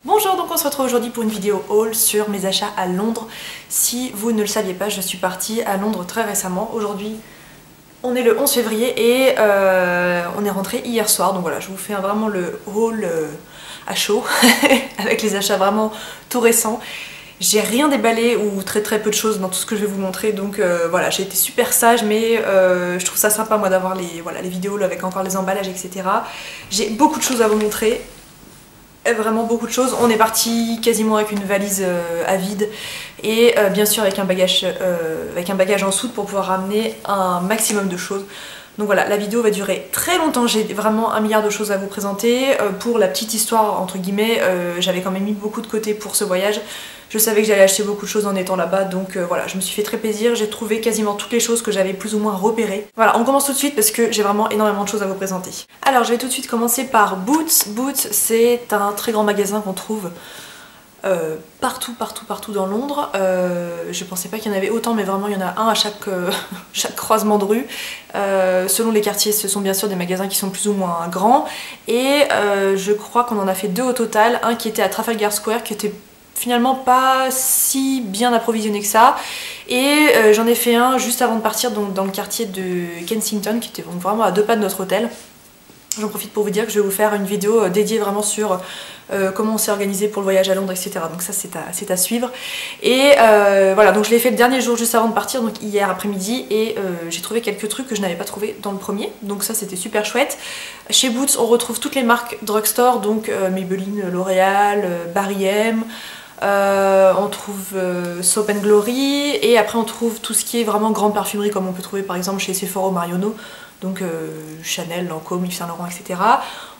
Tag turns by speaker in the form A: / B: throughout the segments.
A: Bonjour, donc on se retrouve aujourd'hui pour une vidéo haul sur mes achats à Londres. Si vous ne le saviez pas, je suis partie à Londres très récemment. Aujourd'hui, on est le 11 février et on est rentré hier soir. Donc voilà, je vous fais vraiment le haul à chaud avec les achats vraiment tout récents. J'ai rien déballé ou très peu de choses dans tout ce que je vais vous montrer, donc voilà, j'ai été super sage, mais je trouve ça sympa moi d'avoir les vidéos là, avec encore les emballages, etc. J'ai beaucoup de choses à vous montrer. Vraiment beaucoup de choses. On est parti quasiment avec une valise à vide et bien sûr avec un bagage en soute pour pouvoir ramener un maximum de choses. Donc voilà, la vidéo va durer très longtemps, j'ai vraiment un milliard de choses à vous présenter. Pour la petite histoire, entre guillemets, j'avais quand même mis beaucoup de côté pour ce voyage. Je savais que j'allais acheter beaucoup de choses en étant là-bas, donc voilà, je me suis fait très plaisir. J'ai trouvé quasiment toutes les choses que j'avais plus ou moins repérées. Voilà, on commence tout de suite parce que j'ai vraiment énormément de choses à vous présenter. Alors, je vais tout de suite commencer par Boots. Boots, c'est un très grand magasin qu'on trouve partout dans Londres. Je pensais pas qu'il y en avait autant, mais vraiment il y en a un à chaque croisement de rue. Selon les quartiers, ce sont bien sûr des magasins qui sont plus ou moins grands. Et je crois qu'on en a fait deux au total. Un qui était à Trafalgar Square, qui était finalement pas si bien approvisionné que ça, et j'en ai fait un juste avant de partir, donc dans le quartier de Kensington, qui était donc vraiment à 2 pas de notre hôtel. J'en profite pour vous dire que je vais vous faire une vidéo dédiée vraiment sur comment on s'est organisé pour le voyage à Londres, etc. Donc ça c'est à suivre. Et voilà, donc je l'ai fait le dernier jour juste avant de partir, donc hier après-midi, et j'ai trouvé quelques trucs que je n'avais pas trouvé dans le premier, donc ça c'était super chouette. Chez Boots on retrouve toutes les marques drugstore, donc Maybelline, L'Oréal, Barry M. On trouve Soap & Glory, et après on trouve tout ce qui est vraiment grande parfumerie, comme on peut trouver par exemple chez Sephora ou Marionneau, donc Chanel, Lancôme, Yves Saint Laurent, etc.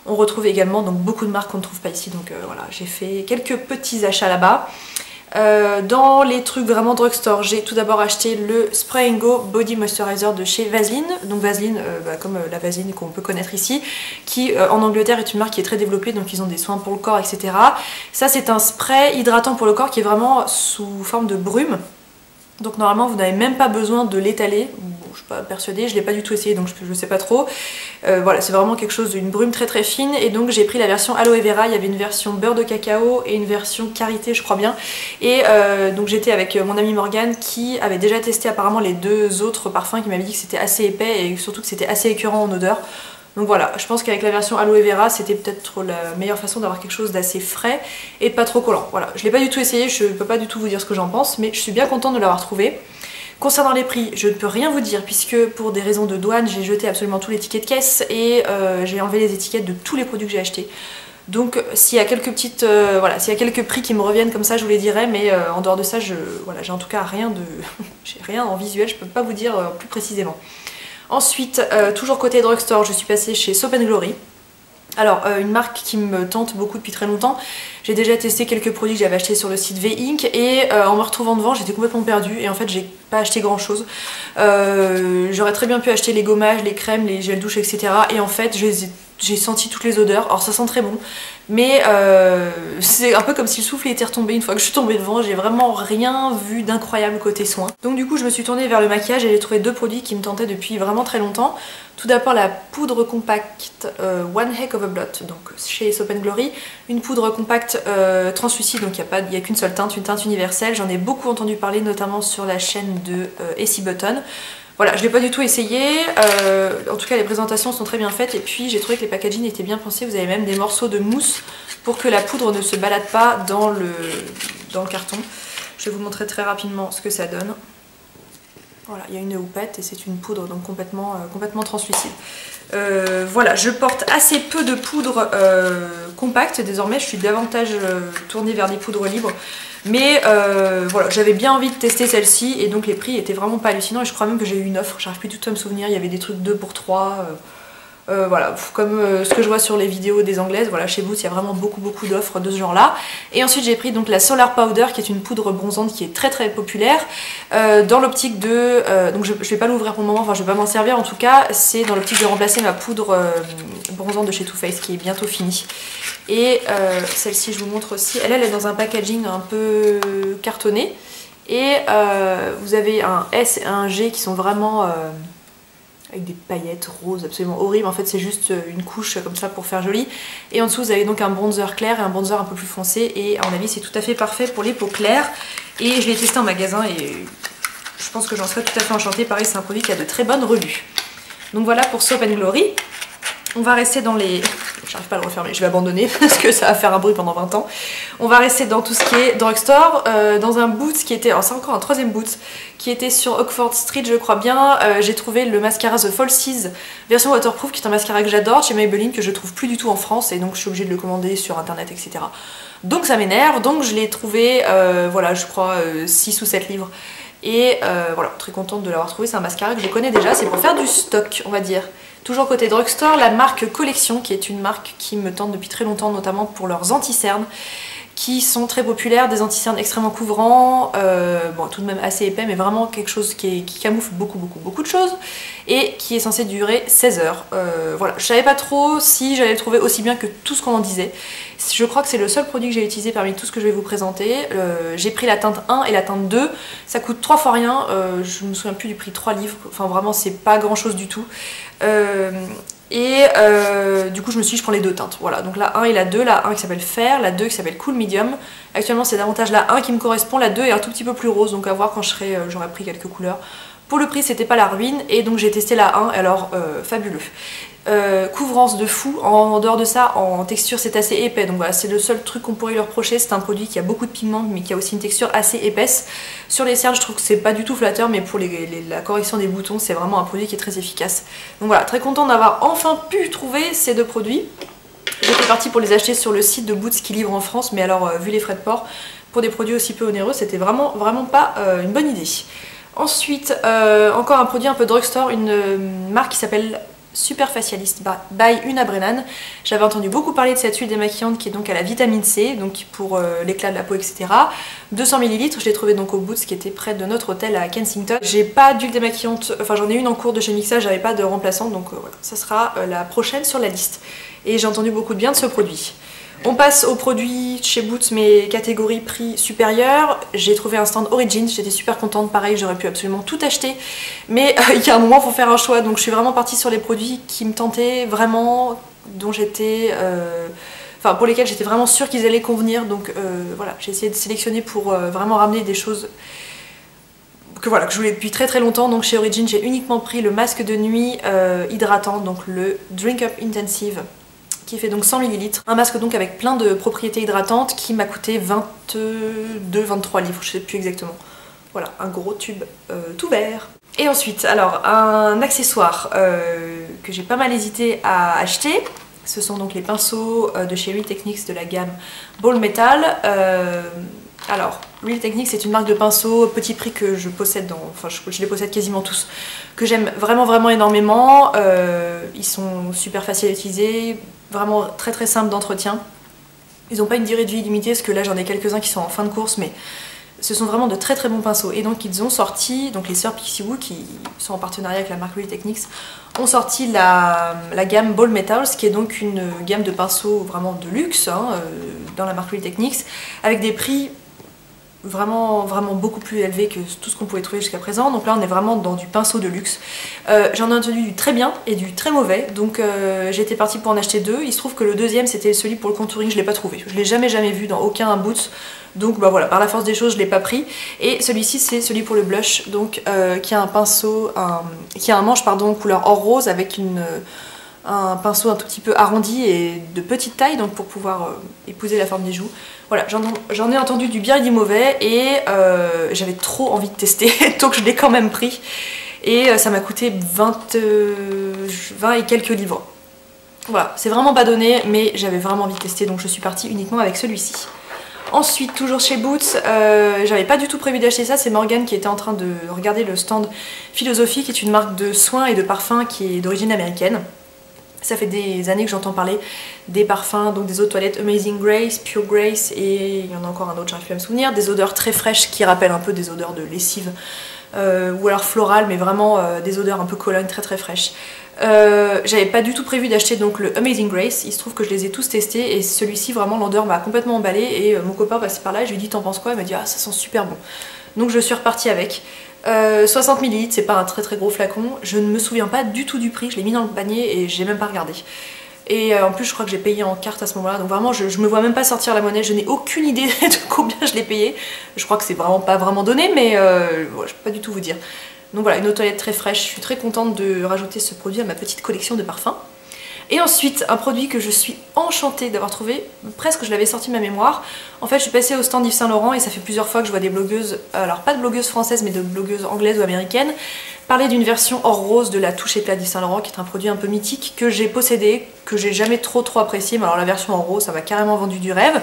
A: On retrouve également donc beaucoup de marques qu'on ne trouve pas ici, donc voilà, j'ai fait quelques petits achats là-bas. Dans les trucs vraiment drugstore, j'ai tout d'abord acheté le Spray & Go Body Moisturizer de chez Vaseline. Donc Vaseline, comme la Vaseline qu'on peut connaître ici, qui en Angleterre est une marque qui est très développée, donc ils ont des soins pour le corps, etc. Ça c'est un spray hydratant pour le corps qui est vraiment sous forme de brume. Donc normalement vous n'avez même pas besoin de l'étaler. Bon, je suis pas persuadée, je l'ai pas du tout essayé donc je sais pas trop. Voilà, c'est vraiment quelque chose d'une brume très fine, et donc j'ai pris la version aloe vera. Il y avait une version beurre de cacao et une version karité, je crois bien. Et donc j'étais avec mon amie Morgane qui avait déjà testé apparemment les deux autres parfums, qui m'avait dit que c'était assez épais et surtout que c'était assez écœurant en odeur. Donc voilà, je pense qu'avec la version aloe vera, c'était peut-être la meilleure façon d'avoir quelque chose d'assez frais et de pas trop collant. Voilà, je l'ai pas du tout essayé, je peux pas du tout vous dire ce que j'en pense, mais je suis bien contente de l'avoir trouvé. Concernant les prix, je ne peux rien vous dire puisque pour des raisons de douane, j'ai jeté absolument tous les tickets de caisse et j'ai enlevé les étiquettes de tous les produits que j'ai achetés. Donc s'il y a quelques petites, voilà, s'il y a quelques prix qui me reviennent comme ça, je vous les dirai, mais en dehors de ça, voilà, j'ai en tout cas rien de, j'ai rien en visuel, je peux pas vous dire plus précisément. Ensuite, toujours côté drugstore, je suis passée chez Soap & Glory. Alors, une marque qui me tente beaucoup depuis très longtemps. J'ai déjà testé quelques produits que j'avais achetés sur le site V-Ink, et en me retrouvant devant, j'étais complètement perdue, et en fait j'ai pas acheté grand chose. J'aurais très bien pu acheter les gommages, les crèmes, les gels douche, etc. Et en fait j'ai senti toutes les odeurs. Alors ça sent très bon, mais c'est un peu comme si le souffle était retombé une fois que je suis tombée devant. J'ai vraiment rien vu d'incroyable côté soins. Donc du coup je me suis tournée vers le maquillage et j'ai trouvé deux produits qui me tentaient depuis vraiment très longtemps. Tout d'abord la poudre compacte One Heck of a Blot, donc chez Soap & Glory. Une poudre compacte translucide, donc il n'y a qu'une seule teinte, une teinte universelle. J'en ai beaucoup entendu parler, notamment sur la chaîne de Essie Button. Voilà, je l'ai pas du tout essayé, en tout cas les présentations sont très bien faites, et puis j'ai trouvé que les packaging étaient bien pensés. Vous avez même des morceaux de mousse pour que la poudre ne se balade pas dans le carton. Je vais vous montrer très rapidement ce que ça donne. Voilà, il y a une houppette et c'est une poudre donc complètement translucide. Voilà, je porte assez peu de poudre compacte désormais, je suis davantage tournée vers des poudres libres. Mais voilà, j'avais bien envie de tester celle-ci, et donc les prix étaient vraiment pas hallucinants, et je crois même que j'ai eu une offre, j'arrive plus du tout à me souvenir, il y avait des trucs 2 pour 3. Voilà, comme ce que je vois sur les vidéos des anglaises. Voilà, chez Boots il y a vraiment beaucoup d'offres de ce genre là. Et ensuite j'ai pris donc la Solar Powder, qui est une poudre bronzante qui est très populaire, dans l'optique de donc je vais pas l'ouvrir pour le moment, enfin je vais pas m'en servir en tout cas. C'est dans l'optique de remplacer ma poudre bronzante de chez Too Faced qui est bientôt finie. Et celle-ci je vous montre aussi, elle est dans un packaging un peu cartonné, et vous avez un S et un G qui sont vraiment avec des paillettes roses absolument horribles. En fait c'est juste une couche comme ça pour faire joli. Et en dessous vous avez donc un bronzer clair et un bronzer un peu plus foncé, et à mon avis c'est tout à fait parfait pour les peaux claires. Et je l'ai testé en magasin et je pense que j'en serais tout à fait enchantée. Pareil c'est un produit qui a de très bonnes revues. Donc voilà pour Soap & Glory. On va rester dans les... J'arrive pas à le refermer, je vais abandonner parce que ça va faire un bruit pendant 20 ans. On va rester dans tout ce qui est drugstore, dans un boot qui était... Alors c'est encore un troisième boot qui était sur Oxford Street je crois bien. J'ai trouvé le mascara The Falsies version waterproof, qui est un mascara que j'adore chez Maybelline, que je trouve plus du tout en France, et donc je suis obligée de le commander sur internet, etc. Donc ça m'énerve, donc je l'ai trouvé, voilà, je crois 6 ou 7 livres. Et voilà, très contente de l'avoir trouvé. C'est un mascara que je connais déjà, c'est pour faire du stock on va dire. Toujours côté drugstore, la marque Collection, qui est une marque qui me tente depuis très longtemps, notamment pour leurs anti-cernes, qui sont très populaires, des anti-cernes extrêmement couvrants, bon tout de même assez épais, mais vraiment quelque chose qui camoufle beaucoup de choses, et qui est censé durer 16 heures. Voilà, je savais pas trop si j'allais le trouver aussi bien que tout ce qu'on en disait. Je crois que c'est le seul produit que j'ai utilisé parmi tout ce que je vais vous présenter. J'ai pris la teinte 1 et la teinte 2, ça coûte 3 fois rien, je me souviens plus du prix, 3 livres, enfin vraiment c'est pas grand chose du tout. Du coup je me suis dit je prends les deux teintes, voilà, donc la 1 et la 2, la 1 qui s'appelle Fair, la 2 qui s'appelle Cool Medium. Actuellement c'est davantage la 1 qui me correspond, la 2 est un tout petit peu plus rose, donc à voir quand j'aurai pris quelques couleurs. Pour le prix c'était pas la ruine, et donc j'ai testé la 1, alors fabuleux. Couvrance de fou, en dehors de ça en texture c'est assez épais, donc voilà c'est le seul truc qu'on pourrait lui reprocher. C'est un produit qui a beaucoup de pigments mais qui a aussi une texture assez épaisse. Sur les cernes je trouve que c'est pas du tout flatteur, mais pour la correction des boutons c'est vraiment un produit qui est très efficace. Donc voilà, très contente d'avoir enfin pu trouver ces deux produits. J'étais partie pour les acheter sur le site de Boots qui livre en France, mais alors vu les frais de port pour des produits aussi peu onéreux c'était vraiment pas une bonne idée. Ensuite encore un produit un peu drugstore, une marque qui s'appelle Super Facialist by Una Brennan. J'avais entendu beaucoup parler de cette huile démaquillante qui est donc à la vitamine C, donc pour l'éclat de la peau, etc. 200 ml, je l'ai trouvé donc au Boots qui était près de notre hôtel à Kensington. J'ai pas d'huile démaquillante, enfin j'en ai une en cours de chez Mixa, j'avais pas de remplaçante, donc voilà, ça sera la prochaine sur la liste. Et j'ai entendu beaucoup de bien de ce produit. On passe aux produits chez Boots, mais catégorie prix supérieure. J'ai trouvé un stand Origins, j'étais super contente, pareil j'aurais pu absolument tout acheter, mais il y a un moment il faut faire un choix, donc je suis vraiment partie sur les produits qui me tentaient vraiment, dont j'étais... Enfin pour lesquels j'étais vraiment sûre qu'ils allaient convenir, donc voilà, j'ai essayé de sélectionner pour vraiment ramener des choses que voilà, que je voulais depuis très longtemps. Donc chez Origins j'ai uniquement pris le masque de nuit hydratant, donc le Drink Up Intensive, qui fait donc 100 ml. Un masque donc avec plein de propriétés hydratantes qui m'a coûté 22-23 livres, je sais plus exactement. Voilà, un gros tube tout vert. Et ensuite, alors un accessoire que j'ai pas mal hésité à acheter, ce sont donc les pinceaux de chez Real Techniques de la gamme Ball Metal. Alors, Real Techniques c'est une marque de pinceaux petit prix que je possède enfin je les possède quasiment tous, que j'aime vraiment énormément. Ils sont super faciles à utiliser, vraiment très simple d'entretien. Ils n'ont pas une durée de vie illimitée, parce que là j'en ai quelques-uns qui sont en fin de course, mais ce sont vraiment de très bons pinceaux. Et donc ils ont sorti, donc les sœurs Pixiwoo qui sont en partenariat avec la marque Real Techniques, ont sorti la gamme Ball Metals, qui est donc une gamme de pinceaux vraiment de luxe dans la marque Real Techniques, avec des prix vraiment beaucoup plus élevé que tout ce qu'on pouvait trouver jusqu'à présent. Donc là on est vraiment dans du pinceau de luxe. J'en ai entendu du très bien et du très mauvais, donc j'étais partie pour en acheter deux. Il se trouve que le deuxième c'était celui pour le contouring, je l'ai pas trouvé, je l'ai jamais vu dans aucun Boots, donc bah voilà, par la force des choses je l'ai pas pris. Et celui-ci c'est celui pour le blush, donc qui a un pinceau, qui a un manche pardon couleur or rose, avec un pinceau un tout petit peu arrondi et de petite taille, donc pour pouvoir épouser la forme des joues. Voilà, j'en ai entendu du bien et du mauvais, et j'avais trop envie de tester, donc je l'ai quand même pris. Et ça m'a coûté 20 et quelques livres. Voilà, c'est vraiment pas donné, mais j'avais vraiment envie de tester, donc je suis partie uniquement avec celui-ci. Ensuite, toujours chez Boots, j'avais pas du tout prévu d'acheter ça, c'est Morgane qui était en train de regarder le stand Philosophie, qui est une marque de soins et de parfums qui est d'origine américaine. Ça fait des années que j'entends parler des parfums, donc des eaux de toilette Amazing Grace, Pure Grace, et il y en a encore un autre, j'arrive plus à me souvenir, des odeurs très fraîches qui rappellent un peu des odeurs de lessive, ou alors florales, mais vraiment des odeurs un peu cologne très fraîches. J'avais pas du tout prévu d'acheter donc le Amazing Grace, il se trouve que je les ai tous testés, et celui-ci vraiment l'odeur m'a complètement emballée, et mon copain passait par là et je lui ai dit t'en penses quoi, il m'a dit ah ça sent super bon. Donc je suis repartie avec. 60 ml, c'est pas un très très gros flacon. Je ne me souviens pas du tout du prix, je l'ai mis dans le panier et j'ai même pas regardé. Et en plus je crois que j'ai payé en carte à ce moment là, donc vraiment je me vois même pas sortir la monnaie, je n'ai aucune idée de combien je l'ai payé. Je crois que c'est vraiment pas vraiment donné, mais je peux pas du tout vous dire. Donc voilà, une eau de toilette très fraîche, je suis très contente de rajouter ce produit à ma petite collection de parfums. Et ensuite, un produit que je suis enchantée d'avoir trouvé, presque je l'avais sorti de ma mémoire. En fait, je suis passée au stand Yves Saint Laurent et ça fait plusieurs fois que je vois des blogueuses, alors pas de blogueuses françaises mais de blogueuses anglaises ou américaines, parler d'une version or rose de la touche éclat d'Yves Saint Laurent qui est un produit un peu mythique que j'ai possédé, que j'ai jamais trop apprécié, mais alors la version en rose ça m'a carrément vendu du rêve.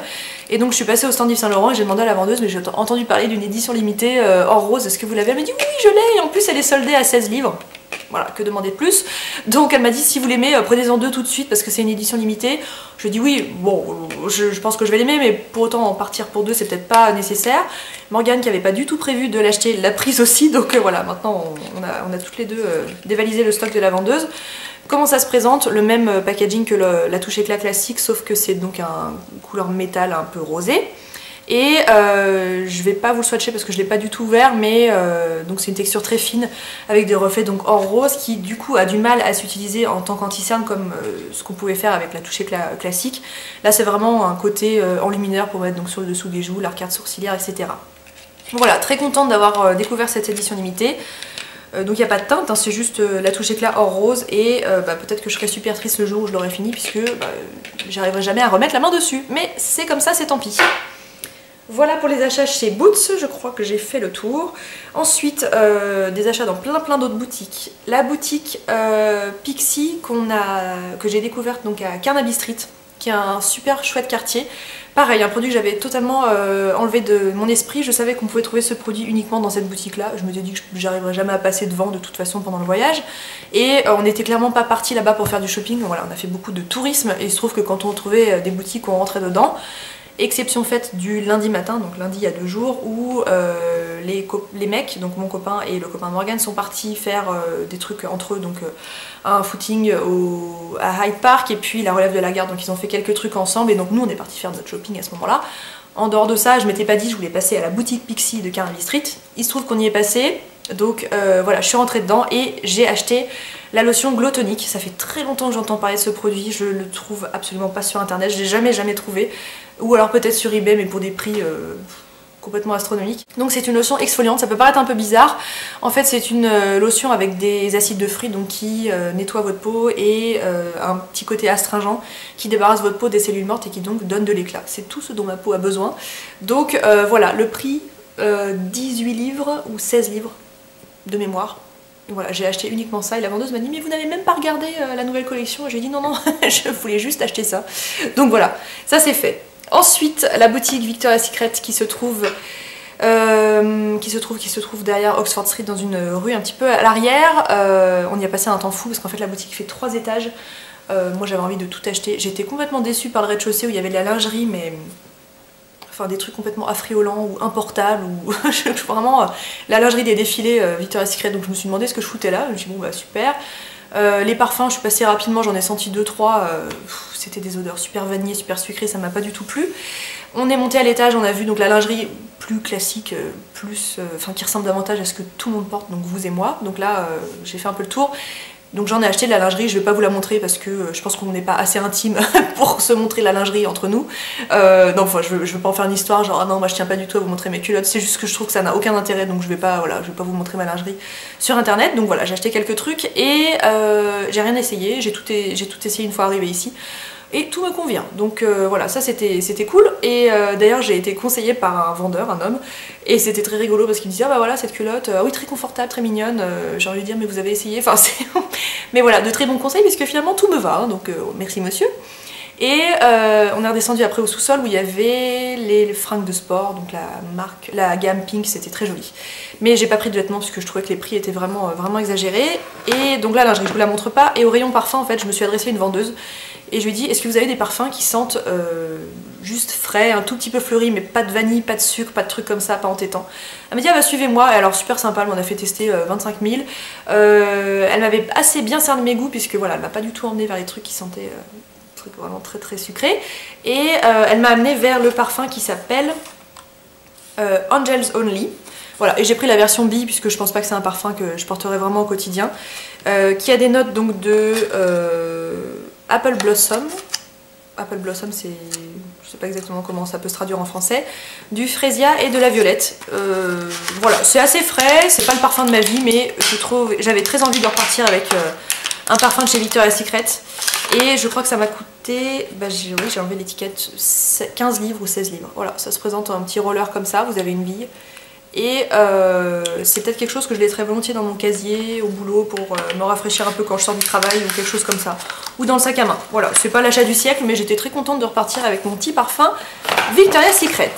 A: Et donc je suis passée au stand Yves Saint Laurent et j'ai demandé à la vendeuse, mais j'ai entendu parler d'une édition limitée or rose, est-ce que vous l'avez? Elle m'a dit oui je l'ai, et en plus elle est soldée à 16 livres. Voilà, que demander de plus. Donc elle m'a dit si vous l'aimez, prenez-en 2 tout de suite parce que c'est une édition limitée. Je lui ai dit oui, bon, je pense que je vais l'aimer, mais pour autant en partir pour 2 c'est peut-être pas nécessaire. Morgane qui avait pas du tout prévu de l'acheter, l'a prise aussi, donc voilà, maintenant on a toutes les deux dévalisé le stock de la vendeuse. Comment ça se présente? Le même packaging que la touche éclat classique, sauf que c'est donc un couleur métal un peu rosé. Et je vais pas vous le swatcher parce que je l'ai pas du tout ouvert, mais donc c'est une texture très fine avec des reflets donc or rose qui du coup a du mal à s'utiliser en tant qu'anti-cerne comme ce qu'on pouvait faire avec la touche éclat classique. Là c'est vraiment un côté enlumineur pour mettre donc sur le dessous des joues, l'arcade sourcilière, etc. Voilà, très contente d'avoir découvert cette édition limitée. Donc il n'y a pas de teinte, hein, c'est juste la touche éclat or rose et peut-être que je serai super triste le jour où je l'aurai fini puisque j'arriverai jamais à remettre la main dessus. Mais c'est comme ça, c'est tant pis. Voilà pour les achats chez Boots, je crois que j'ai fait le tour. Ensuite, des achats dans plein d'autres boutiques. La boutique Pixie que j'ai découverte donc à Carnaby Street, qui est un super chouette quartier. Pareil, un produit que j'avais totalement enlevé de mon esprit. Je savais qu'on pouvait trouver ce produit uniquement dans cette boutique-là. Je me suis dit que j'arriverais jamais à passer devant de toute façon pendant le voyage. Et on n'était clairement pas parti là-bas pour faire du shopping. Voilà, on a fait beaucoup de tourisme et il se trouve que quand on trouvait des boutiques, on rentrait dedans. Exception faite du lundi matin, donc lundi il y a 2 jours, où les mecs, donc mon copain et le copain de Morgane, sont partis faire des trucs entre eux, donc un footing à Hyde Park et puis la relève de la garde, donc ils ont fait quelques trucs ensemble et donc nous on est partis faire notre shopping à ce moment-là. En dehors de ça, je m'étais pas dit je voulais passer à la boutique Pixie de Carnaby Street, il se trouve qu'on y est passé, donc voilà, je suis rentrée dedans et j'ai acheté la lotion Glow Tonic. Ça fait très longtemps que j'entends parler de ce produit, je le trouve absolument pas sur internet, je l'ai jamais trouvé, ou alors peut-être sur eBay mais pour des prix complètement astronomiques. Donc c'est une lotion exfoliante, ça peut paraître un peu bizarre, en fait c'est une lotion avec des acides de fruits donc qui nettoie votre peau et un petit côté astringent qui débarrasse votre peau des cellules mortes et qui donc donne de l'éclat. C'est tout ce dont ma peau a besoin. Donc voilà, le prix 18 livres ou 16 livres de mémoire. Voilà, j'ai acheté uniquement ça et la vendeuse m'a dit mais vous n'avez même pas regardé la nouvelle collection, et j'ai dit non je voulais juste acheter ça. Donc voilà, ça c'est fait. Ensuite la boutique Victoria's Secret qui se trouve derrière Oxford Street dans une rue un petit peu à l'arrière. On y a passé un temps fou parce qu'en fait la boutique fait 3 étages. Moi j'avais envie de tout acheter, j'étais complètement déçue par le rez-de-chaussée où il y avait de la lingerie mais enfin des trucs complètement affriolants ou importables ou vraiment la lingerie des défilés Victoria's Secret, donc je me suis demandé ce que je foutais là, je me suis dit bon bah super. Les parfums, je suis passée rapidement, j'en ai senti 2-3, c'était des odeurs super vanillées, super sucrées, ça m'a pas du tout plu. On est monté à l'étage, on a vu donc la lingerie plus classique, qui ressemble davantage à ce que tout le monde porte, donc vous et moi. Donc là, j'ai fait un peu le tour. Donc j'en ai acheté de la lingerie, je vais pas vous la montrer parce que je pense qu'on n'est pas assez intime pour se montrer la lingerie entre nous. Donc enfin, je veux pas en faire une histoire genre ah non moi je tiens pas du tout à vous montrer mes culottes, c'est juste que je trouve que ça n'a aucun intérêt donc je vais pas vous montrer ma lingerie sur internet. Donc voilà, j'ai acheté quelques trucs et j'ai rien essayé, j'ai tout essayé une fois arrivé ici. Et tout me convient, donc voilà, ça c'était cool. Et d'ailleurs j'ai été conseillée par un vendeur, un homme, et c'était très rigolo parce qu'il me disait ah bah voilà cette culotte, oui très confortable, très mignonne, j'ai envie de dire mais vous avez essayé, enfin c'est... mais voilà, de très bons conseils puisque finalement tout me va, hein, donc merci monsieur. Et on est redescendu après au sous-sol où il y avait les fringues de sport, donc la gamme Pink, c'était très joli. Mais j'ai pas pris de vêtements parce que je trouvais que les prix étaient vraiment exagérés. Et donc là, lingerie, je vous la montre pas. Et au rayon parfum, en fait, je me suis adressée à une vendeuse et je lui ai dit est-ce que vous avez des parfums qui sentent juste frais, un tout petit peu fleuri, mais pas de vanille, pas de sucre, pas de trucs comme ça, pas entêtant. Elle m'a dit ah bah suivez-moi, et alors super sympa, elle m'en a fait tester 25 000. Elle m'avait assez bien cerné mes goûts puisque voilà, elle m'a pas du tout emmené vers les trucs qui sentaient vraiment très sucré. Et elle m'a amené vers le parfum qui s'appelle Angels Only. Voilà, et j'ai pris la version B puisque je pense pas que c'est un parfum que je porterai vraiment au quotidien. Qui a des notes donc de Apple Blossom. Apple Blossom, c'est... je sais pas exactement comment ça peut se traduire en français. Du Fresia et de la violette. Voilà, c'est assez frais, c'est pas le parfum de ma vie, mais j'avais très envie de repartir avec un parfum de chez Victoria's Secret. Et je crois que ça m'a coûté, oui, j'ai enlevé l'étiquette, 15 livres ou 16 livres. Voilà, ça se présente en un petit roller comme ça, vous avez une bille. Et c'est peut-être quelque chose que je laisserais volontiers dans mon casier, au boulot, pour me rafraîchir un peu quand je sors du travail ou quelque chose comme ça. Ou dans le sac à main. Voilà, c'est pas l'achat du siècle, mais j'étais très contente de repartir avec mon petit parfum Victoria's Secret.